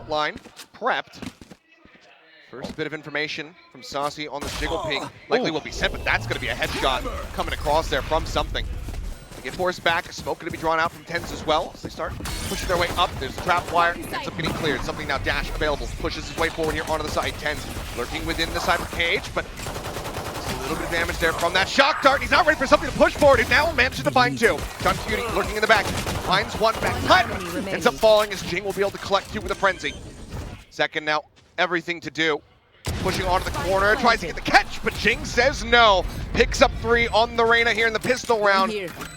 port line prepped. First bit of information from Saucy on the jiggle ping. Likely will be sent, but that's going to be a headshot coming across there from something. They get forced back. Smoke going to be drawn out from Tens as well. As they start pushing their way up. There's a trap wire. Ends up getting cleared. Something now dash available. Pushes his way forward here onto the side. Tens lurking within the cyber cage, but a little bit of damage there from that shock dart. He's not ready for something to push forward. And now manages to find two. Jinggg'S lurking in the back. Finds one back cut. Ends up falling as Jing will be able to collect two with a frenzy. Second now, everything to do. Pushing onto the corner, tries to get the catch, but Jing says no. Picks up 3 on the Reyna here in the pistol round.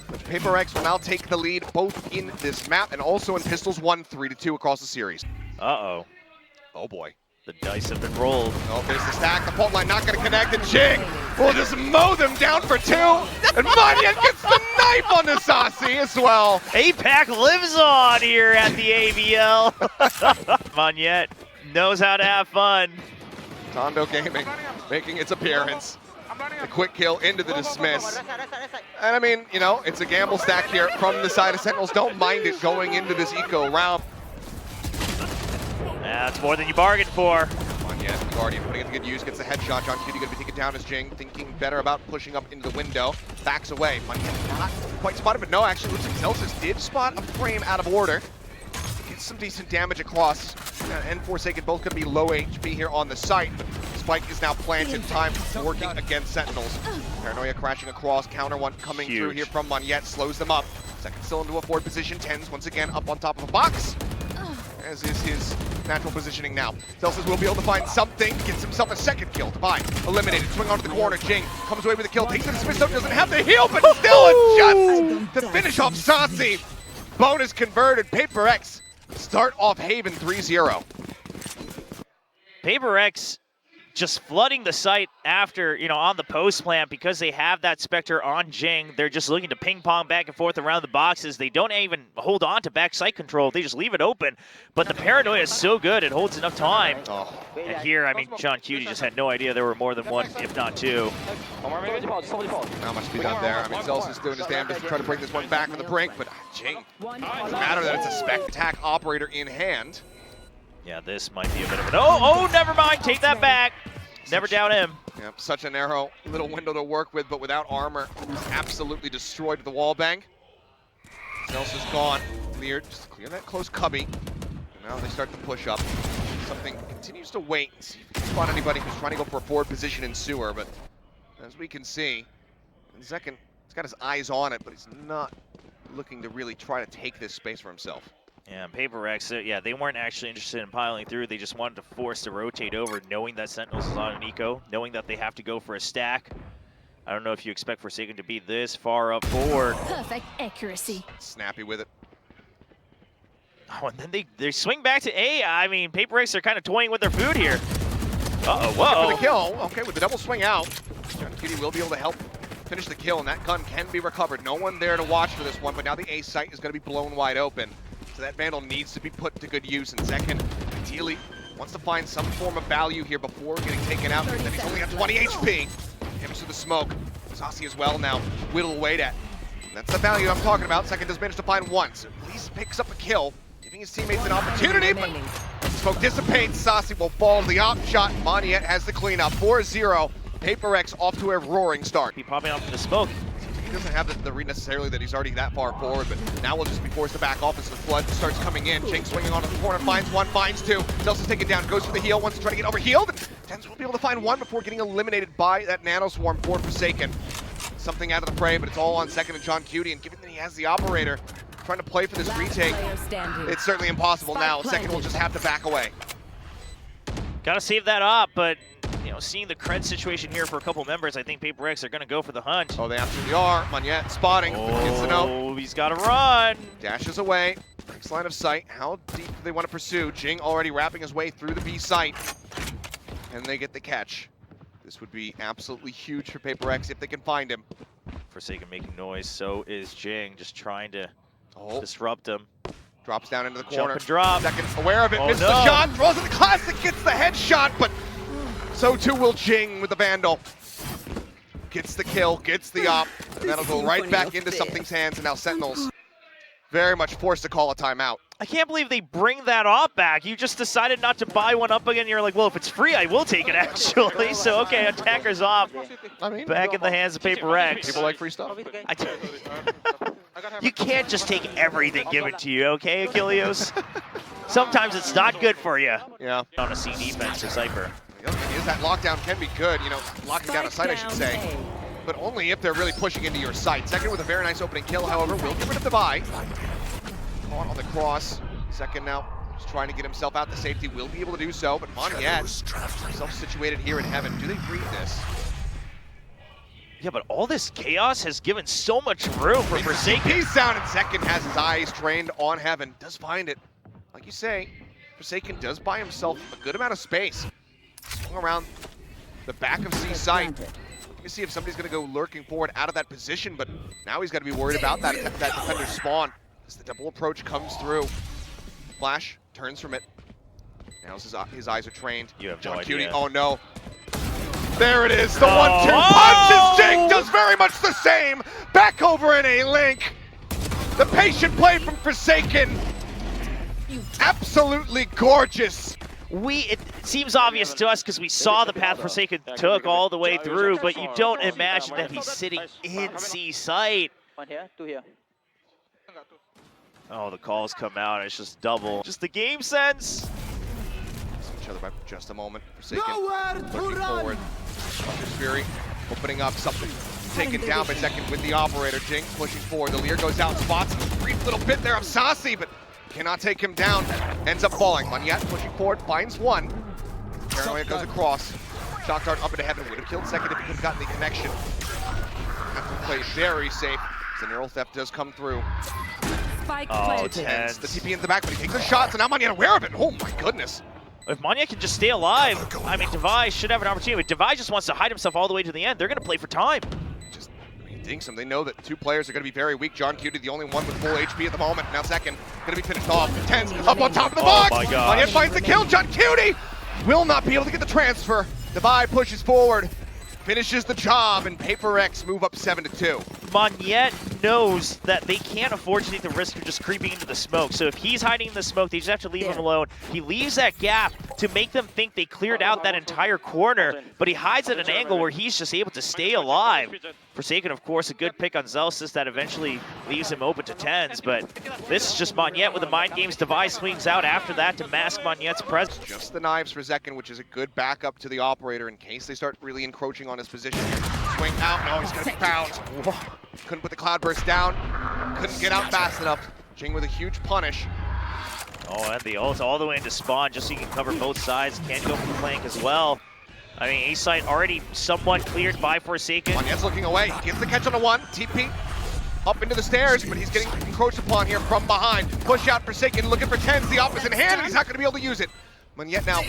But PaperX will now take the lead both in this map and also in pistols 1, 3-2 across the series. Uh-oh. Oh boy. The dice have been rolled. Oh, there's the stack. The fault line not going to connect, and Jing will just mow them down for 2. And Manya gets the knife on the Saucy as well. APAC lives on here at the AVL. Manya knows how to have fun. Tondo Gaming making its appearance. The quick kill into the dismiss. And I mean, you know, it's a gamble stack here from the side of Sentinels. Don't mind it going into this eco round. That's more than you bargained for. Manya, Guardian putting it to good use, gets a headshot. Jinggg'S going to be taken down as Jing, thinking better about pushing up into the window. Backs away. Manya not quite spotted, but no, actually looks like Celsius did spot a frame out of order. Gets some decent damage across. And Forsaken both going to be low HP here on the site. Spike is now planted. Time working against Sentinels. Paranoia crashing across. Counter one coming through here from Monyet. Slows them up. Second still into a forward position. Tens once again up on top of a box. As is his natural positioning now. Celsius will be able to find something. Gets himself a second kill. Divine eliminated. Swing onto the corner. Jing comes away with a kill. Takes the dismiss. Doesn't have the heal, but still adjusts to finish off Saucy. Bonus converted. PaperX start off Haven 3-0. PaperX just flooding the site after, you know, on the post plant because they have that Spectre on Jing. They're just looking to ping pong back and forth around the boxes. They don't even hold on to back site control. They just leave it open. But the Paranoia is so good, it holds enough time. And here, I mean, John Cutie just had no idea there were more than one, if not two. Not much to be done there. I mean, Celsius doing his damnedest to try to bring this one back from the brink, but Jing, doesn't matter that it's a spec attack operator in hand. Yeah, this might be a bit of an... Oh, never mind. Take that back. Never doubt him. Yep, such a narrow little window to work with, but without armor, absolutely destroyed with the wall bang. Celsius gone. Cleared. Just clear that close cubby. And now they start to push up. Something continues to wait and see if he can spot anybody who's trying to go for a forward position in sewer, but as we can see, Zekin, he's got his eyes on it, but he's not looking to really try to take this space for himself. Yeah, PaperX, yeah, they weren't actually interested in piling through. They just wanted to force to rotate over, knowing that Sentinels is on an eco, knowing that they have to go for a stack. I don't know if you expect Forsaken to be this far up forward. Perfect accuracy. Snappy with it. Oh, and then they swing back to A. I mean, PaperX are kind of toying with their food here. Uh-oh, whoa. For the kill, okay, with the double swing out, John Cutie will be able to help finish the kill, and that gun can be recovered. No one there to watch for this one, but now the A site is going to be blown wide open. So that Vandal needs to be put to good use, and Zekin ideally wants to find some form of value here before getting taken out. Then he's only got 20 HP. Damage to the smoke. Saucy as well now, whittle away at. And that's the value I'm talking about. Zekin does manage to find one, so at least picks up a kill, giving his teammates an opportunity, but smoke dissipates. Saucy will fall to the op shot. Monyet has the cleanup. 4-0. PaperX off to a roaring start. He popping off to the smoke. He doesn't have the read necessarily that he's already that far forward, but now we'll just be forced to back off as the flood starts coming in. Jing swinging onto the corner, finds one, finds two. Celsius taken down, goes for the heal, wants to try to get overhealed. Tens will be able to find one before getting eliminated by that Nano Swarm for Forsaken. Something out of the fray, but it's all on Second and John Cutie, and given that he has the operator trying to play for this retake, it's certainly impossible now. Second will just have to back away. Gotta save that up, but you know, seeing the cred situation here for a couple members, I think PaperX are going to go for the hunt. Oh, they absolutely are. Monyet spotting. Gets the note. Oh, he's got to run. Dashes away. Next line of sight. How deep do they want to pursue? Jing already wrapping his way through the B site. And they get the catch. This would be absolutely huge for PaperX if they can find him. Forsaken making noise. So is Jing, just trying to disrupt him. Drops down into the corner. Jump and drop. Second aware of it. Misses no. the shot. Throws in the classic. Gets the headshot, but so too will Jing with the Vandal. Gets the kill, gets the op, and that'll go right back into something's hands, and now Sentinels very much forced to call a timeout. I can't believe they bring that off back. You just decided not to buy one up again. You're like, well, if it's free, I will take it, actually. So, okay, attacker's off. I mean, Back in the hands of Paper Rex. people like free stuff. You can't just take everything given to you, okay, Achilles? Sometimes it's not good for you. Yeah. On a C defense for Cypher. The other thing is that lockdown can be good, locking down a site, I should say. But only if they're really pushing into your site. Second with a very nice opening kill, however, will get rid of the buy. Caught on the cross. Second now, just trying to get himself out. The safety will be able to do so, but Monyet, himself situated here in heaven. Do they read this? Yeah, but all this chaos has given so much room for Forsaken. He's down in second, has his eyes trained on heaven. Does find it. Like you say, Forsaken does buy himself a good amount of space. Swung around the back of C site. Looking to see if somebody's going to go lurking forward out of that position, but now he's got to be worried about that defender spawn as the double approach comes through. Flash turns from it. Now his eyes are trained. You have John no Cutie, idea. oh no. There it is, the 1-2 punch, Jingg does very much the same. Back over in a link. The patient play from Forsaken. Absolutely gorgeous. It seems obvious to us because we saw the path Forsaken took all the way through, but you don't imagine that he's sitting in C site. 1 here, 2 here. Oh, the calls come out, it's just double. Just the game sense. See each other by just a moment. Forsaken looking forward. Hunter's Fury opening up something. Taken down by second with the operator. Jinggg'S pushing forward. The Lear goes out, spots a brief little bit there of Saucy, but cannot take him down. Ends up falling. Monyet pushing forward, finds one. Paranoia goes across. Shock dart up into heaven. Would have killed second if he could have gotten the connection. Have to play very safe. The neural theft does come through. Oh, Tense. The TP in the back, but he takes the shots, and now Monyet aware of it. Oh my goodness. If Monyet can just stay alive, I mean, Terrorize should have an opportunity. But Terrorize just wants to hide himself all the way to the end. They're going to play for time. Just dings him. They know that two players are going to be very weak. John Cutie, the only one with full HP at the moment. Now second, going to be finished off. Tense up on top of the box. My God. Monyet finds the kill. John Cutie will not be able to get the transfer. Divide pushes forward, finishes the job, and Paper Rex move up 7-2. Monyet knows that they can't afford to take the risk of just creeping into the smoke. So if he's hiding in the smoke, they just have to leave him alone. He leaves that gap to make them think they cleared out that entire corner, but he hides at an angle where he's just able to stay alive. Forsaken, of course, a good pick on Zelsis that eventually leaves him open to 10s, but this is just Monyet with the mind games. Device swings out after that to mask Monyet's presence. Just the knives for Zekin, which is a good backup to the operator in case they start really encroaching on his position. Swing out, no, he's gonna be found. Couldn't put the cloudburst down, couldn't get out fast enough. Jing with a huge punish. Oh, and the ult all the way into spawn just so you can cover both sides. Can go for the flank as well. I mean, A site already somewhat cleared by Forsaken. Monyet's looking away, he gets the catch on the one, TP up into the stairs, but he's getting encroached upon here from behind. Push out Forsaken, looking for 10s, the opposite hand, and he's not gonna be able to use it. Monyet now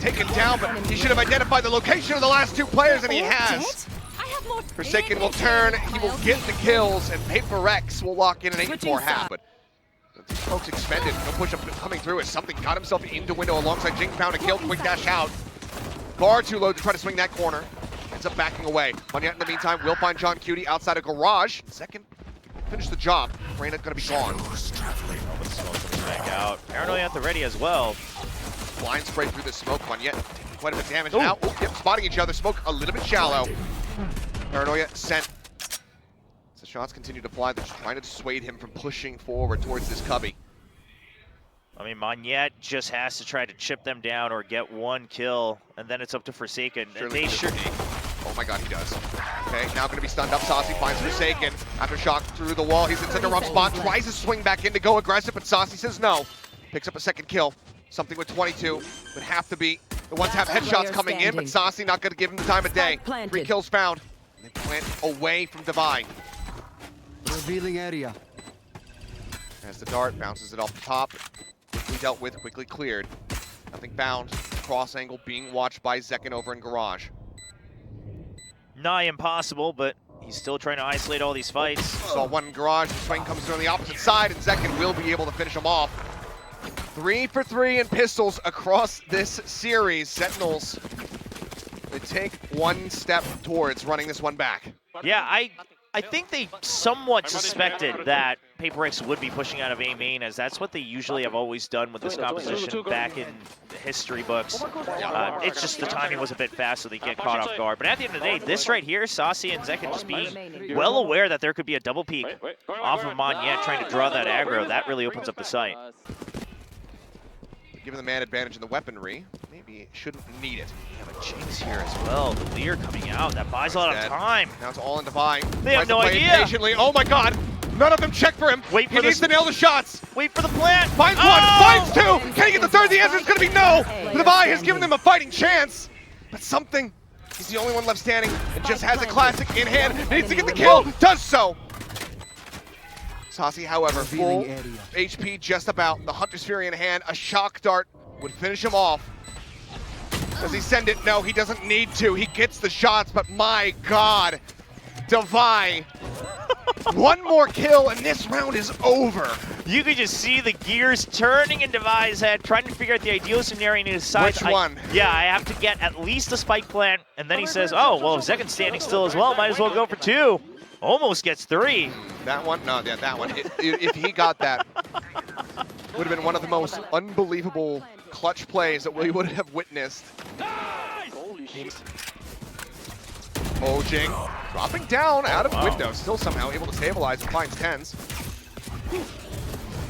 taken down, but he should have identified the location of the last two players, and he has. Forsaken will turn, he will get the kills, and Paper Rex will lock in an 8-4 half. But these folks expended, no push-up coming through as something got himself into window alongside Jinggg'S, found a kill, quick dash out. Far too low to try to swing that corner. Ends up backing away. Monyet in the meantime will find John Cutie outside a garage. Second, finish the job. Reyna gonna be gone. Back out. Paranoia at the ready as well. Blind spray through the smoke. Monyet taking quite a bit of damage now. Oh, yep, spotting each other. Smoke a little bit shallow. Paranoia sent. As the shots continue to fly, they're just trying to dissuade him from pushing forward towards this cubby. I mean, Monyet just has to try to chip them down or get one kill, and then it's up to Forsaken. Surely oh my god, he does. Okay, now gonna be stunned up. Saucy finds Forsaken. After shock through the wall, he's in such a rough spot. Tries to swing back in to go aggressive, but Saucy says no. Picks up a second kill. Something with 22 would have to be the ones have headshots coming in, but Saucy not gonna give him the time of day. 3 kills found. They plant away from Divine. Revealing area. As the dart bounces it off the top. Quickly dealt with, quickly cleared. Nothing found. Cross angle being watched by Zekin over in garage. Nigh impossible, but he's still trying to isolate all these fights. Saw one in garage, the swing comes through on the opposite side, and Zekin will be able to finish him off. 3 for 3 in pistols across this series. Sentinels, they take one step towards running this one back. Yeah, I I think they somewhat suspected that Paper Rex would be pushing out of A main, as that's what they usually have always done with this composition back in the history books. It's just the timing was a bit fast, so they get caught off guard. But at the end of the day, this right here, Saucy and Zek can just be well aware that there could be a double peek off of Monyet trying to draw that aggro. That really opens up the site. Given the man advantage in the weaponry, maybe shouldn't need it. Yeah, but Jinggg'S here as well. The Lear coming out. That buys a lot of time. Now it's all in Divine. They have no idea. Patiently. Oh my god! None of them check for him. Wait for he needs to nail the shots. Wait for the plant. Finds one, finds two. Can he get the third? The answer is going to be no. Divine has given them a fighting chance. But something, he's the only one left standing and just has a classic in hand. Needs to get the kill. Does so. Saucy, however, full HP just about. The Hunter's Fury in hand. A shock dart would finish him off. Does he send it? No, he doesn't need to. He gets the shots, but my god. Divine. One more kill and this round is over. You could just see the gears turning in Divine's head, trying to figure out the ideal scenario in his side. Which one? Yeah, I have to get at least a spike plant, and then he says, oh, well, if Zekin's standing still as well, might as well go for two. Almost gets three. That one? No, yeah, that one. If he got that, would have been one of the most unbelievable clutch plays that we would have witnessed. Oh, Jing, dropping down out of window, still somehow able to stabilize and finds tens.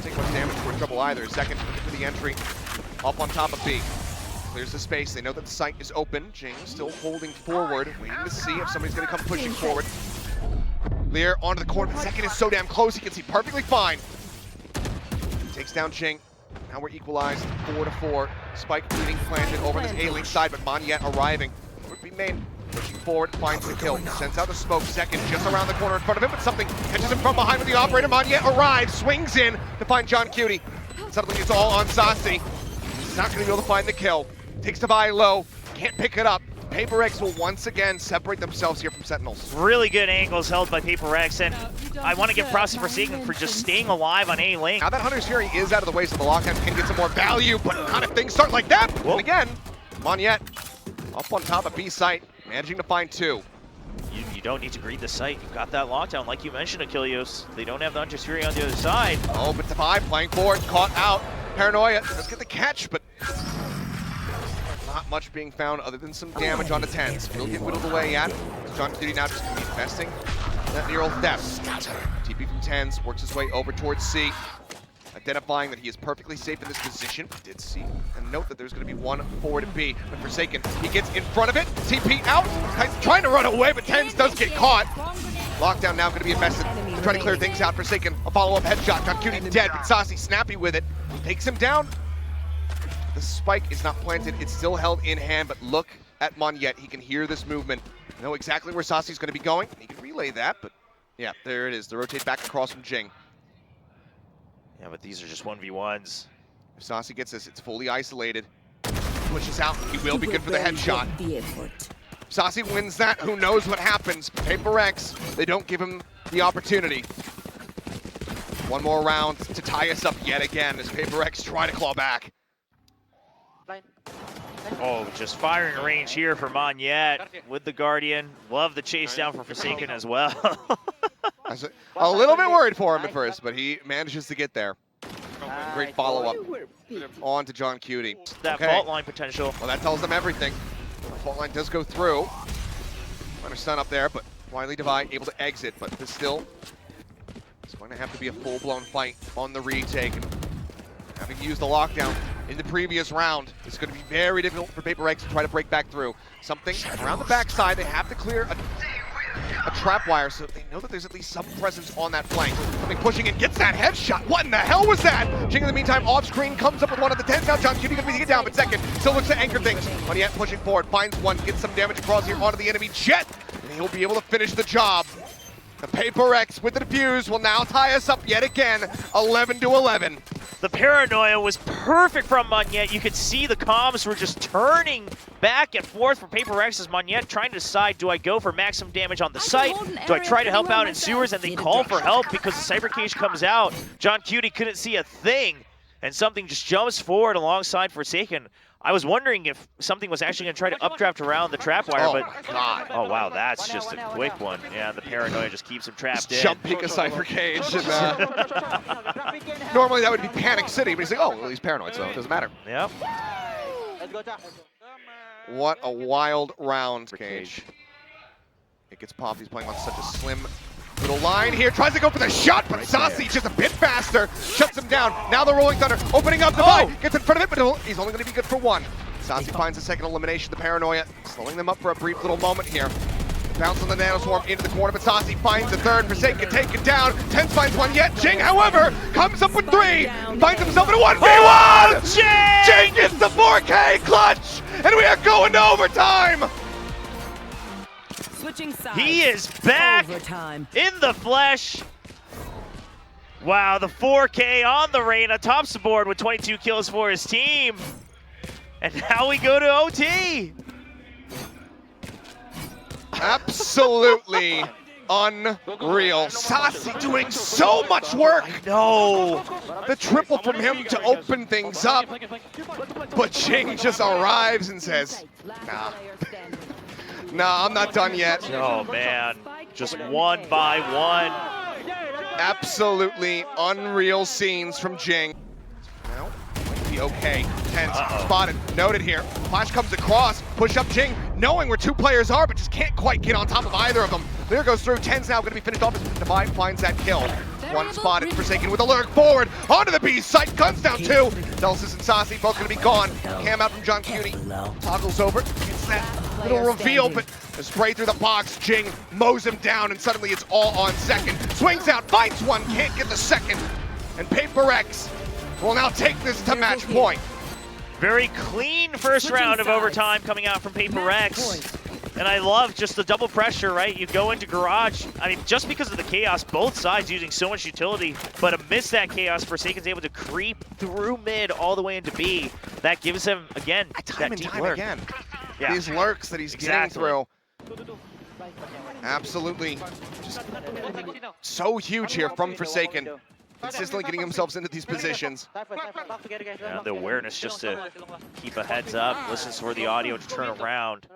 Take much damage for trouble either. Second for the entry, up on top of B. Clears the space. They know that the site is open. Jing still holding forward, waiting to see if somebody's going to come pushing forward. Lear onto the corner, but Second is so damn close, he can see perfectly fine. Takes down Jing. Now we're equalized, 4-4. Spike being planted over this A-Link side, but Monyet arriving. Would be main, pushing forward, finds the kill. Sends out the smoke, Second just around the corner in front of him, but something catches him from behind with the operator. Monyet arrives, swings in to find John Cutie. Suddenly it's all on Saucy. He's not going to be able to find the kill. Takes the buy low, can't pick it up. Paper Rex will once again separate themselves here from Sentinels. Really good angles held by Paper Rex, and I want to give props to Forsaken for just staying alive on A-Link. Now that Hunter's Fury is out of the way, so the lockdown can get some more value, but not if things start like that. And again, Monyet up on top of B site, managing to find two. You don't need to greed the site. You've got that lockdown, like you mentioned, Achilles. They don't have the Hunter's Fury on the other side. Oh, but Divine playing forward, caught out. Paranoia does get the catch, but not much being found other than some damage on the tens. Will get whittled away yet. John Cutie now just going to be investing that near old theft. TP from tens, works his way over towards C. Identifying that he is perfectly safe in this position. Did see and note that there's going to be one forward to B, but Forsaken, he gets in front of it. TP out, he's trying to run away, but tens does get caught. Lockdown now going to be invested to try to clear things out. Forsaken, a follow-up headshot. John Cutie dead, but Saucy snappy with it. Takes him down. The spike is not planted, it's still held in hand, but look at Monyet. He can hear this movement, know exactly where Saucy's going to be going. He can relay that, but yeah, there it is. The rotate back across from Jing. Yeah, but these are just 1v1s. If Saucy gets this, it's fully isolated. Pushes out, he will be good for the headshot. Saucy wins that, who knows what happens. Paper Rex, they don't give him the opportunity. One more round to tie us up yet again as Paper Rex try to claw back. Oh, just firing range here for Monyet with the Guardian. Love the chase down for Forsaken as well. A little bit worried for him at first, but he manages to get there. Great follow-up on to John Cutie. That fault line potential. Well, that tells them everything. The fault line does go through. Minor stun up there, but Wily Divine able to exit, but this still is going to have to be a full-blown fight on the retake. And having used the lockdown in the previous round, it's going to be very difficult for Paper Rex to try to break back through. Something around the backside, they have to clear a trap wire, so they know that there's at least some presence on that flank. Something pushing in, gets that headshot. What in the hell was that? Jing in the meantime, off screen, comes up with one of the tens. Now John Cutie gonna be get down, but Second still looks to anchor things. Monyet pushing forward, finds one, gets some damage across here onto the enemy jet, and he'll be able to finish the job. The Paper Rex with the defuse will now tie us up yet again, 11-11. The paranoia was perfect from Monyet. You could see the comms were just turning back and forth for Paper Rex as Monyet trying to decide, do I go for maximum damage on the site? Do I try to help out in sewers? And they call for help because the Cyber Cage comes out. John Cutie couldn't see a thing, and something just jumps forward alongside Forsaken. I was wondering if something was actually going to try to updraft around the trap wire, Oh but my God. oh wow, that's just a quick one. Yeah, the paranoia just keeps him trapped in. Jump peek a Cypher Cage. And, normally that would be Panic City, but he's like, oh, well, he's paranoid, so it doesn't matter. Yep. What a wild round, Cage. It gets popped. He's playing on such a slim little line here. Tries to go for the shot, but Saucy just a bit faster. Shuts him down. Now the Rolling Thunder opening up the fight. Gets in front of it, but he's only going to be good for one. Saucy finds a second elimination. The paranoia slowing them up for a brief little moment here. Bounce on the Nanoswarm into the corner, but Saucy finds the third. Forsaken taken down. Tense finds one yet. Jing, however, comes up with three. Finds himself in a 1v1. Oh, Jing! Jing gets the 4K clutch, and we are going to overtime. Switching sides. He is back Overtime. in the flesh. Wow, the 4K on the Reyna, tops the board with 22 kills for his team. And now we go to OT. Absolutely unreal. Saucy doing so much work. No. The triple from him to open things up. But Jing just arrives and says, nah. Nah, I'm not done yet. Oh man, just one by one. Absolutely unreal scenes from Jing. Now, might be okay. Tense, spotted, noted here. Flash comes across, push up Jing, knowing where two players are, but just can't quite get on top of either of them. Lear goes through, Ten's now gonna be finished off as Divide finds that kill. One spotted, Forsaken with a lurk forward, onto the B site, guns down two. Delsis and Saucy both gonna be gone. Cam out from John Cuny, toggles over, gets that little reveal, but a spray through the box, Jing mows him down, and suddenly it's all on second. Swings out, finds one, can't get the second. And Paper X will now take this to match point. Very clean first round of overtime coming out from Paper X. And I love just the double pressure, right? You go into Garage. I mean, just because of the chaos, both sides using so much utility, but amidst that chaos, Forsaken's able to creep through mid all the way into B. That gives him, again, Time that and deep time lurk. again. Yeah. These lurks that he's getting through. Absolutely just so huge here from Forsaken. Consistently getting themselves into these positions. And the awareness just to keep a heads up, listens for the audio to turn around.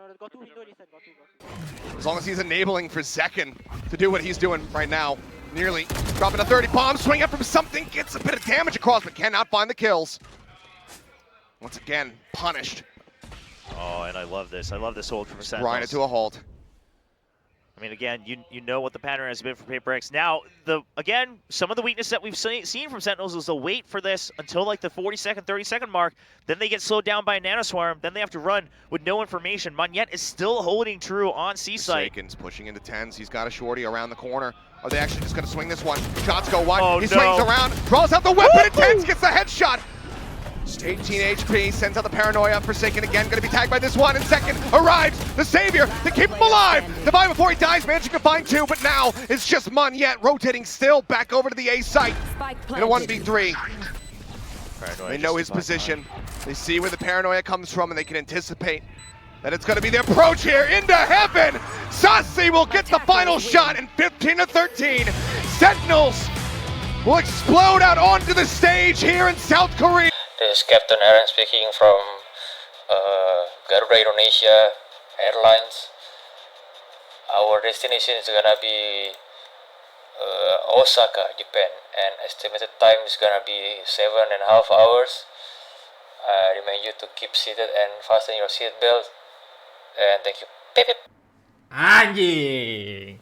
As long as he's enabling Forsaken to do what he's doing right now. Nearly dropping a 30 bomb, swing up from something, gets a bit of damage across, but cannot find the kills. Once again, punished. Oh, and I love this. I love this hold from Sentinels. Grind it to a halt. I mean, again, you know what the pattern has been for Paper X. Now, again, some of the weakness that we've seen from Sentinels is they'll wait for this until like the 40-second, 30-second mark. Then they get slowed down by a Nanoswarm. Then they have to run with no information. Monyet is still holding true on C-site. Forsaken's pushing into tens. He's got a shorty around the corner. Are they actually just going to swing this one? Shots go wide. Oh, he no. swings around, draws out the weapon, and Tens gets the headshot. 18 HP, sends out the paranoia. Forsaken again, going to be tagged by this one. And second arrives the savior to keep him alive. Divide before he dies, managing to find two, but now it's just Monyet rotating still back over to the A site in a 1v3. They know his position. They see where the paranoia comes from, and they can anticipate that it's going to be the approach here into heaven. Saucy will get the final shot in 15-13. Sentinels will explode out onto the stage here in South Korea. This is Captain Aaron speaking from Garuda Indonesia Airlines. Our destination is gonna be Osaka, Japan, and estimated time is gonna be 7.5 hours. I remind you to keep seated and fasten your seatbelt. And thank you. Beep, beep. Anjing.